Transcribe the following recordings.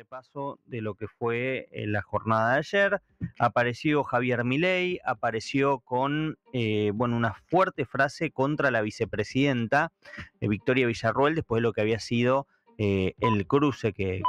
repaso de lo que fue la jornada de ayer. Apareció Javier Milei, apareció con bueno, una fuerte frase contra la vicepresidenta Victoria Villarroel, después de lo que había sido el cruce que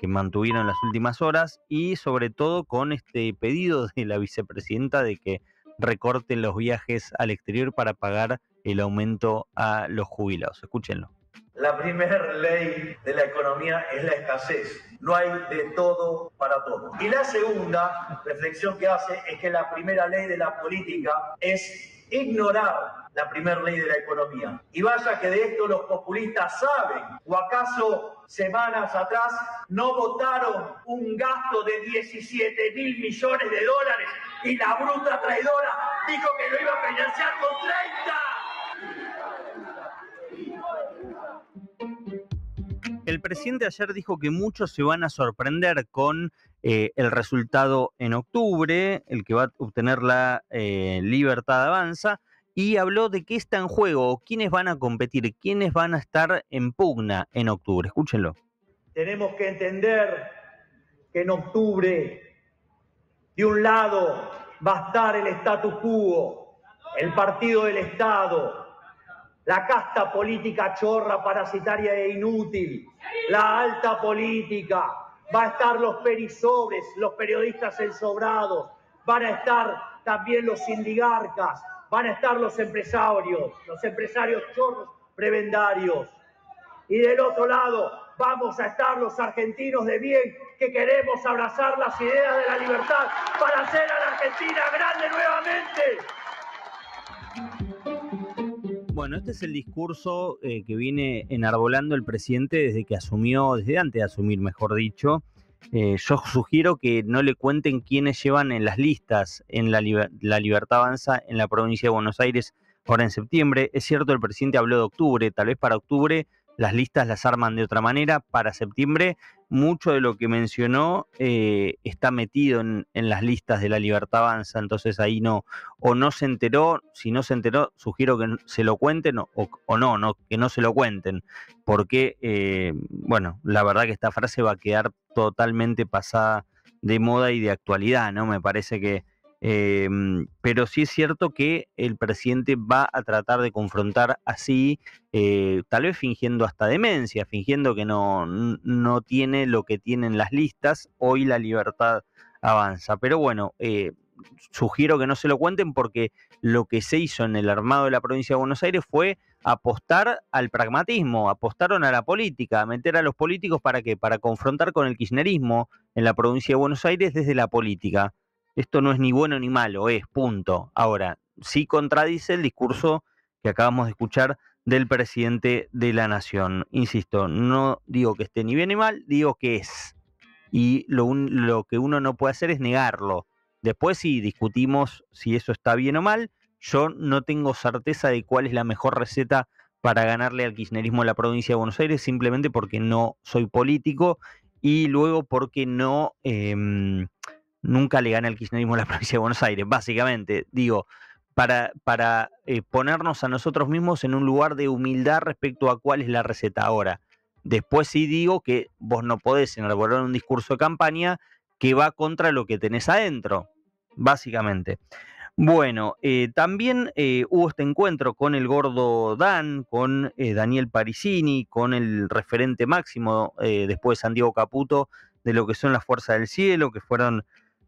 mantuvieron en las últimas horas, y sobre todo con este pedido de la vicepresidenta de que recorten los viajes al exterior para pagar el aumento a los jubilados. Escúchenlo. La primera ley de la economía es la escasez. No hay de todo para todos. Y la segunda reflexión que hace es que la primera ley de la política es ignorar la primera ley de la economía. Y vaya que de esto los populistas saben. ¿O acaso semanas atrás no votaron un gasto de 17.000 millones de dólares y la bruta traidora dijo que lo iba a financiar con 30? El presidente ayer dijo que muchos se van a sorprender con el resultado en octubre, el que va a obtener la Libertad Avanza, y habló de qué está en juego, quiénes van a competir, quiénes van a estar en pugna en octubre. Escúchenlo. Tenemos que entender que en octubre, de un lado, va a estar el status quo, el partido del Estado, la casta política chorra, parasitaria e inútil, la alta política, va a estar los perisobres, los periodistas ensobrados, van a estar también los sindigarcas, van a estar los empresarios chorros prebendarios. Y del otro lado vamos a estar los argentinos de bien que queremos abrazar las ideas de la libertad para hacer a la Argentina grande nuevamente. Bueno, este es el discurso que viene enarbolando el presidente desde que asumió, desde antes de asumir, mejor dicho. Yo sugiero que no le cuenten quiénes llevan en las listas en la Libertad Avanza en la provincia de Buenos Aires ahora en septiembre. Es cierto, el presidente habló de octubre, tal vez para octubre las listas las arman de otra manera. Para septiembre, mucho de lo que mencionó está metido en las listas de la Libertad Avanza, entonces ahí no se enteró. Si no se enteró, sugiero que se lo cuenten o no, que no se lo cuenten, porque, bueno, la verdad que esta frase va a quedar totalmente pasada de moda y de actualidad, ¿no? Me parece que pero sí es cierto que el presidente va a tratar de confrontar así, tal vez fingiendo hasta demencia, fingiendo que no tiene lo que tienen las listas. Hoy la Libertad Avanza. Pero bueno, sugiero que no se lo cuenten, porque lo que se hizo en el armado de la provincia de Buenos Aires fue apostar al pragmatismo, apostaron a la política, a meter a los políticos ¿para qué? Para confrontar con el kirchnerismo en la provincia de Buenos Aires desde la política. Esto no es ni bueno ni malo, es punto. Ahora, sí contradice el discurso que acabamos de escuchar del presidente de la Nación. Insisto, no digo que esté ni bien ni mal, digo que es. Y lo que uno no puede hacer es negarlo. Después, si discutimos si eso está bien o mal, yo no tengo certeza de cuál es la mejor receta para ganarle al kirchnerismo en la provincia de Buenos Aires, simplemente porque no soy político y luego porque nunca le gana el kirchnerismo en la provincia de Buenos Aires. Básicamente, digo, para ponernos a nosotros mismos en un lugar de humildad respecto a cuál es la receta. Ahora, después sí digo que vos no podés enarbolar un discurso de campaña que va contra lo que tenés adentro, básicamente. Bueno, también hubo este encuentro con el gordo Dan, con Daniel Parisini, con el referente máximo después de Santiago Caputo de lo que son las fuerzas del cielo, que fueron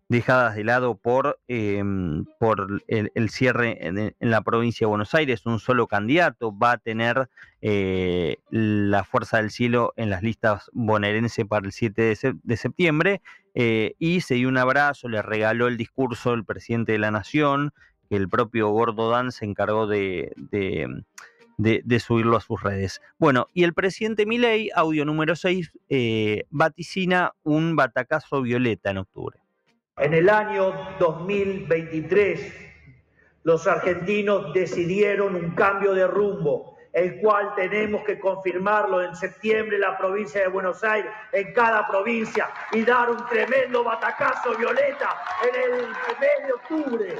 dejadas de lado por el cierre en la provincia de Buenos Aires. Un solo candidato va a tener la Fuerza del Cielo en las listas bonaerenses para el 7 de septiembre, y se dio un abrazo, le regaló el discurso el presidente de la Nación, que el propio Gordo Dan se encargó de subirlo a sus redes. Bueno, y el presidente Milei, audio número 6, vaticina un batacazo violeta en octubre. En el año 2023, los argentinos decidieron un cambio de rumbo, el cual tenemos que confirmarlo en septiembre en la provincia de Buenos Aires, en cada provincia, y dar un tremendo batacazo violeta en el mes de octubre.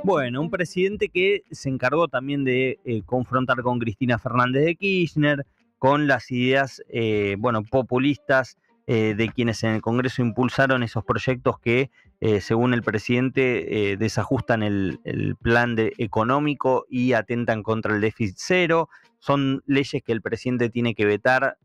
Bueno, un presidente que se encargó también de confrontar con Cristina Fernández de Kirchner, con las ideas, populistas de quienes en el Congreso impulsaron esos proyectos que, según el presidente, desajustan el plan económico y atentan contra el déficit cero. Son leyes que el presidente tiene que vetar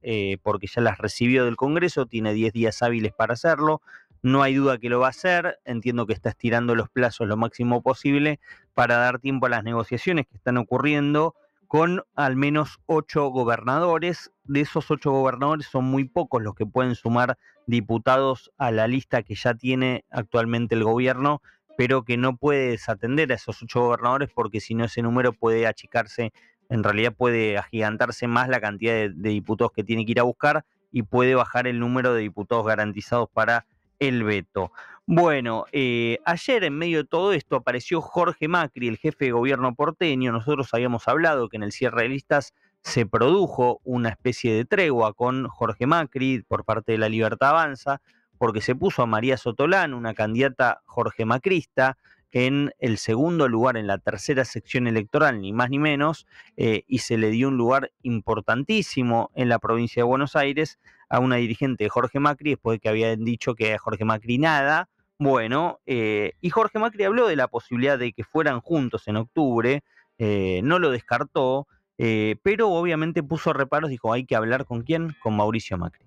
porque ya las recibió del Congreso, tiene 10 días hábiles para hacerlo. No hay duda que lo va a hacer, entiendo que está estirando los plazos lo máximo posible para dar tiempo a las negociaciones que están ocurriendo con al menos 8 gobernadores. De esos 8 gobernadores son muy pocos los que pueden sumar diputados a la lista que ya tiene actualmente el gobierno, pero que no puede desatender a esos 8 gobernadores porque si no ese número puede achicarse, en realidad puede agigantarse más la cantidad de diputados que tiene que ir a buscar y puede bajar el número de diputados garantizados para el veto. Bueno, ayer en medio de todo esto apareció Jorge Macri, el jefe de gobierno porteño. Nosotros habíamos hablado que en el cierre de listas se produjo una especie de tregua con Jorge Macri por parte de La Libertad Avanza, porque se puso a María Sotolán, una candidata jorge macrista, en el segundo lugar en la tercera sección electoral, ni más ni menos, y se le dio un lugar importantísimo en la provincia de Buenos Aires a una dirigente de Jorge Macri, después de que habían dicho que a Jorge Macri nada. Bueno, y Jorge Macri habló de la posibilidad de que fueran juntos en octubre, no lo descartó, pero obviamente puso reparos, dijo, hay que hablar con quién, con Mauricio Macri.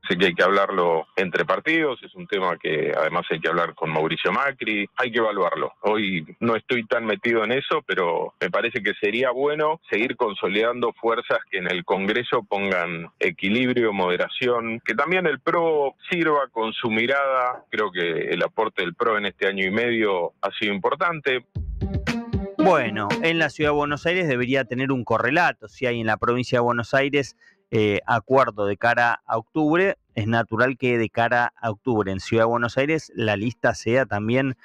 Sé que hay que hablarlo entre partidos, es un tema que además hay que hablar con Mauricio Macri, hay que evaluarlo. Hoy no estoy tan metido en eso, pero me parece que sería bueno seguir consolidando fuerzas que en el Congreso pongan equilibrio, moderación, que también el PRO sirva con su mirada. Creo que el aporte del PRO en este año y medio ha sido importante. Bueno, en la Ciudad de Buenos Aires debería tener un correlato. Si hay en la provincia de Buenos Aires acuerdo de cara a octubre, es natural que de cara a octubre en Ciudad de Buenos Aires la lista sea también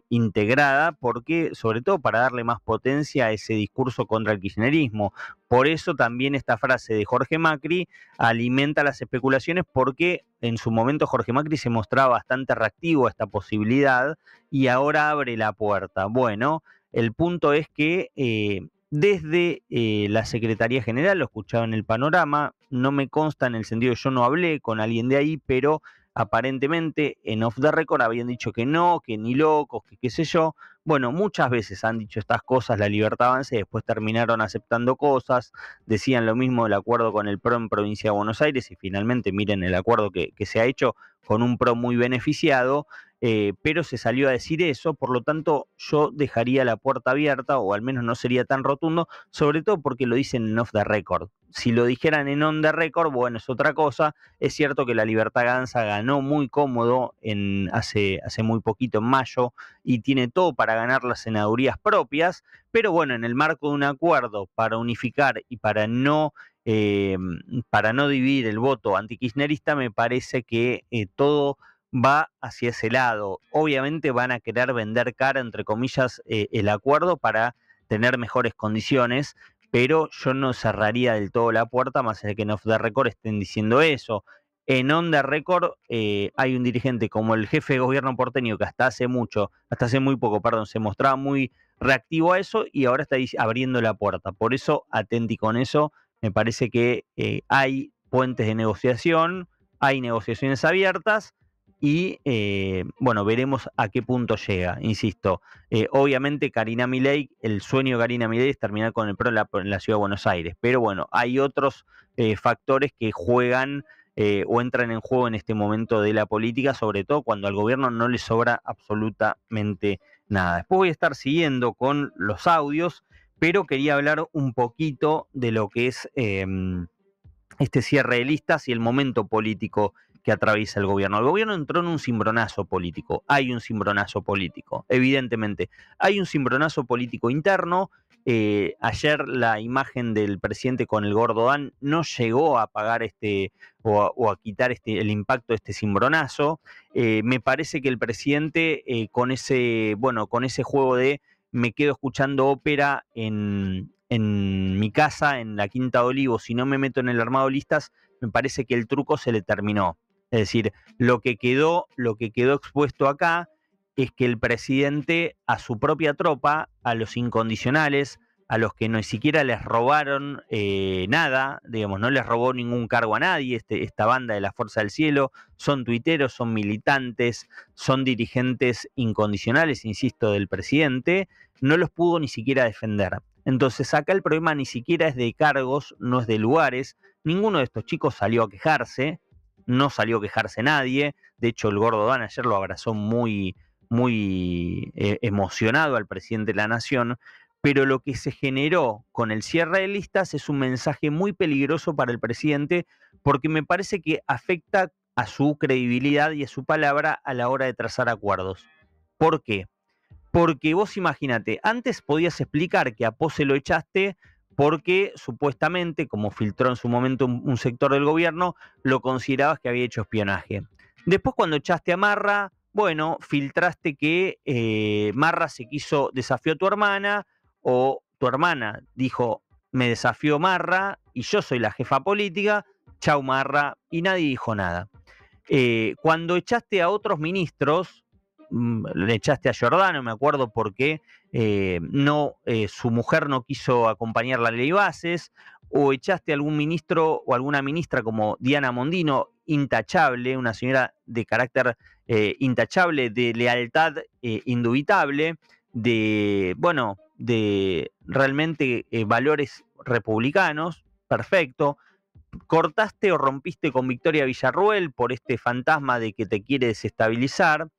integrada, porque sobre todo para darle más potencia a ese discurso contra el kirchnerismo. Por eso también esta frase de Jorge Macri alimenta las especulaciones, porque en su momento Jorge Macri se mostraba bastante reactivo a esta posibilidad y ahora abre la puerta. Bueno, el punto es que desde la Secretaría General, lo escuchaba en el panorama, no me consta en el sentido de yo no hablé con alguien de ahí, pero aparentemente en off the record habían dicho que no, que ni locos, que qué sé yo. Bueno, muchas veces han dicho estas cosas, La Libertad Avanza, y después terminaron aceptando cosas, decían lo mismo del acuerdo con el PRO en Provincia de Buenos Aires, y finalmente miren el acuerdo que se ha hecho con un PRO muy beneficiado. Pero se salió a decir eso, por lo tanto yo dejaría la puerta abierta, o al menos no sería tan rotundo, sobre todo porque lo dicen en off the record. Si lo dijeran en on the record, bueno, es otra cosa. Es cierto que la Libertad Avanza ganó muy cómodo hace muy poquito, en mayo, y tiene todo para ganar las senadurías propias, pero bueno, en el marco de un acuerdo para unificar y para no dividir el voto antikirchnerista, me parece que todo va hacia ese lado. Obviamente van a querer vender cara, entre comillas, el acuerdo para tener mejores condiciones, pero yo no cerraría del todo la puerta, más allá de que en off the record estén diciendo eso. En on the record hay un dirigente como el jefe de gobierno porteño que hasta hace muy poco, se mostraba muy reactivo a eso y ahora está abriendo la puerta. Por eso, atenti con eso, me parece que hay puentes de negociación, hay negociaciones abiertas, y veremos a qué punto llega. Insisto, obviamente Karina Milei, el sueño de Karina Milei es terminar con el PRO en la Ciudad de Buenos Aires, pero bueno, hay otros factores que juegan o entran en juego en este momento de la política, sobre todo cuando al gobierno no le sobra absolutamente nada. Después voy a estar siguiendo con los audios, pero quería hablar un poquito de lo que es este cierre de listas y el momento político que atraviesa el gobierno. El gobierno entró en un cimbronazo político, hay un cimbronazo político, evidentemente. Hay un cimbronazo político interno. Ayer la imagen del presidente con el gordo Dan no llegó a apagar o a quitar el impacto de este cimbronazo. Me parece que el presidente con ese juego de me quedo escuchando ópera en mi casa, en la Quinta de Olivos, si no me meto en el armado de listas, me parece que el truco se le terminó. Es decir, lo que quedó expuesto acá es que el presidente a su propia tropa, a los incondicionales, a los que no siquiera les robaron nada, digamos, no les robó ningún cargo a nadie, esta banda de la Fuerza del Cielo, son tuiteros, son militantes, son dirigentes incondicionales, insisto, del presidente, no los pudo ni siquiera defender. Entonces acá el problema ni siquiera es de cargos, no es de lugares, ninguno de estos chicos salió a quejarse, no salió a quejarse nadie, de hecho el Gordo Dan ayer lo abrazó muy emocionado al presidente de la Nación, pero lo que se generó con el cierre de listas es un mensaje muy peligroso para el presidente porque me parece que afecta a su credibilidad y a su palabra a la hora de trazar acuerdos. ¿Por qué? Porque vos imagínate, antes podías explicar que a Pose lo echaste porque supuestamente, como filtró en su momento un sector del gobierno, lo considerabas que había hecho espionaje. Después cuando echaste a Marra, bueno, filtraste que Marra desafió a tu hermana, o tu hermana dijo, me desafió Marra y yo soy la jefa política, chau Marra, y nadie dijo nada. Cuando echaste a otros ministros, le echaste a Giordano, me acuerdo porque su mujer no quiso acompañar la ley bases, o echaste a algún ministro o alguna ministra como Diana Mondino, intachable, una señora de carácter intachable, de lealtad indubitable, de realmente valores republicanos, perfecto. Cortaste o rompiste con Victoria Villarruel por este fantasma de que te quiere desestabilizar.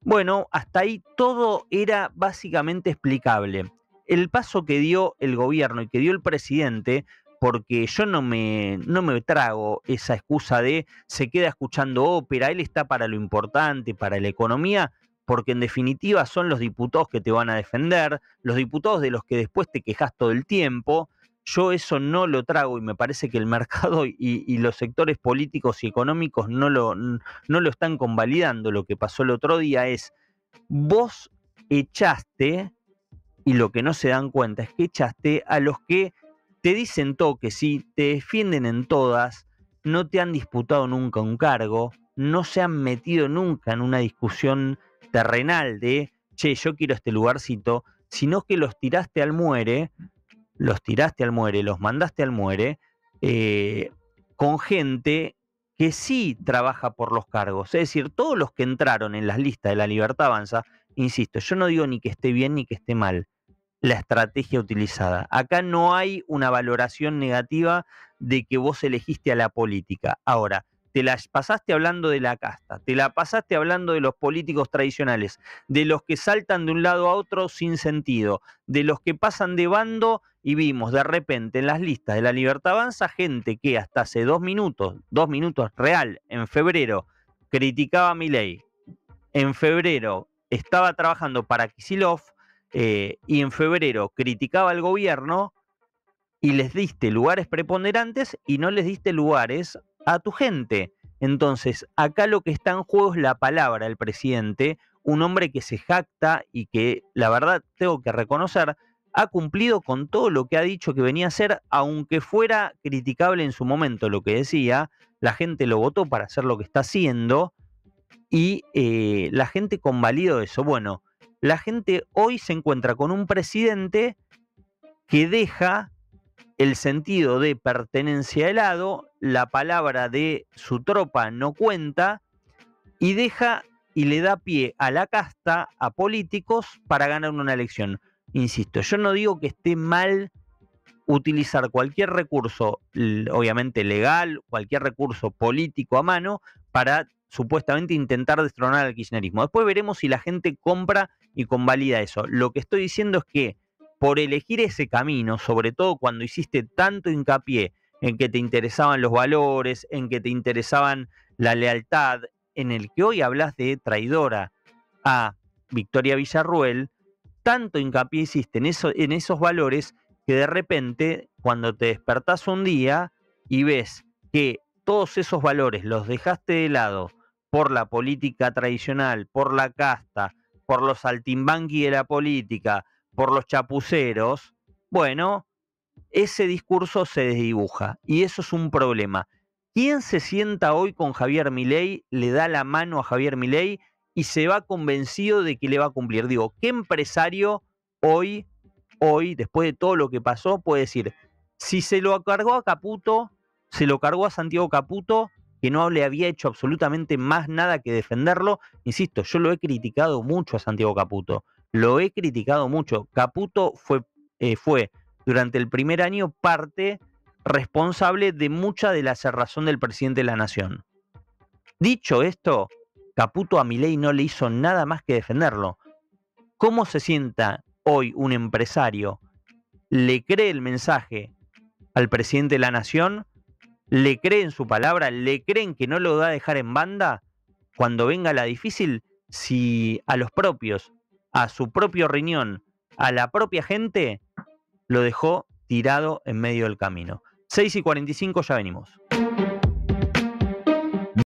Bueno, hasta ahí todo era básicamente explicable. El paso que dio el gobierno y que dio el presidente, porque yo no me trago esa excusa de se queda escuchando ópera, él está para lo importante, para la economía, porque en definitiva son los diputados que te van a defender, los diputados de los que después te quejas todo el tiempo. Yo eso no lo trago y me parece que el mercado y los sectores políticos y económicos no lo están convalidando. Lo que pasó el otro día es, vos echaste, y lo que no se dan cuenta es que echaste a los que te dicen todo que sí, te defienden en todas, no te han disputado nunca un cargo, no se han metido nunca en una discusión terrenal de, che, yo quiero este lugarcito, sino que los tiraste al muere, los mandaste al muere, con gente que sí trabaja por los cargos. Es decir, todos los que entraron en las listas de La Libertad Avanza, insisto, yo no digo ni que esté bien ni que esté mal la estrategia utilizada. Acá no hay una valoración negativa de que vos elegiste a la política. Ahora, te la pasaste hablando de la casta, te la pasaste hablando de los políticos tradicionales, de los que saltan de un lado a otro sin sentido, de los que pasan de bando, y vimos de repente en las listas de La Libertad Avanza gente que hasta hace 2 minutos real, en febrero, criticaba a Milei, en febrero estaba trabajando para Kicillof, y en febrero criticaba al gobierno, y les diste lugares preponderantes y no les diste lugares a tu gente. Entonces, acá lo que está en juego es la palabra del presidente, un hombre que se jacta y que, la verdad, tengo que reconocer, ha cumplido con todo lo que ha dicho que venía a hacer, aunque fuera criticable en su momento lo que decía, la gente lo votó para hacer lo que está haciendo, y la gente convalidó eso. Bueno, la gente hoy se encuentra con un presidente que deja el sentido de pertenencia de lado, la palabra de su tropa no cuenta, y deja y le da pie a la casta, a políticos, para ganar una elección. Insisto, yo no digo que esté mal utilizar cualquier recurso, obviamente legal, cualquier recurso político a mano, para supuestamente intentar destronar al kirchnerismo. Después veremos si la gente compra y convalida eso. Lo que estoy diciendo es que por elegir ese camino, sobre todo cuando hiciste tanto hincapié en que te interesaban los valores, en que te interesaban la lealtad, en el que hoy hablas de traidora a Victoria Villarruel, tanto hincapié hiciste en esos valores, que de repente, cuando te despertás un día y ves que todos esos valores los dejaste de lado por la política tradicional, por la casta, por los saltimbanqui de la política, por los chapuceros, bueno, ese discurso se desdibuja y eso es un problema. ¿Quién se sienta hoy con Javier Milei, le da la mano a Javier Milei y se va convencido de que le va a cumplir. Digo, ¿qué empresario hoy, después de todo lo que pasó, puede decir, si se lo cargó a Caputo, se lo cargó a Santiago Caputo, que no le había hecho absolutamente más nada que defenderlo? Insisto, yo lo he criticado mucho a Santiago Caputo, lo he criticado mucho. Caputo fue durante el primer año parte responsable de mucha de la cerrazón del presidente de la Nación. Dicho esto, Caputo a Milei no le hizo nada más que defenderlo. ¿Cómo se sienta hoy un empresario? ¿Le cree el mensaje al presidente de la Nación? ¿Le cree en su palabra? ¿Le creen que no lo va a dejar en banda cuando venga la difícil? Si a los propios, a su propio riñón, a la propia gente, lo dejó tirado en medio del camino. 6:45, ya venimos.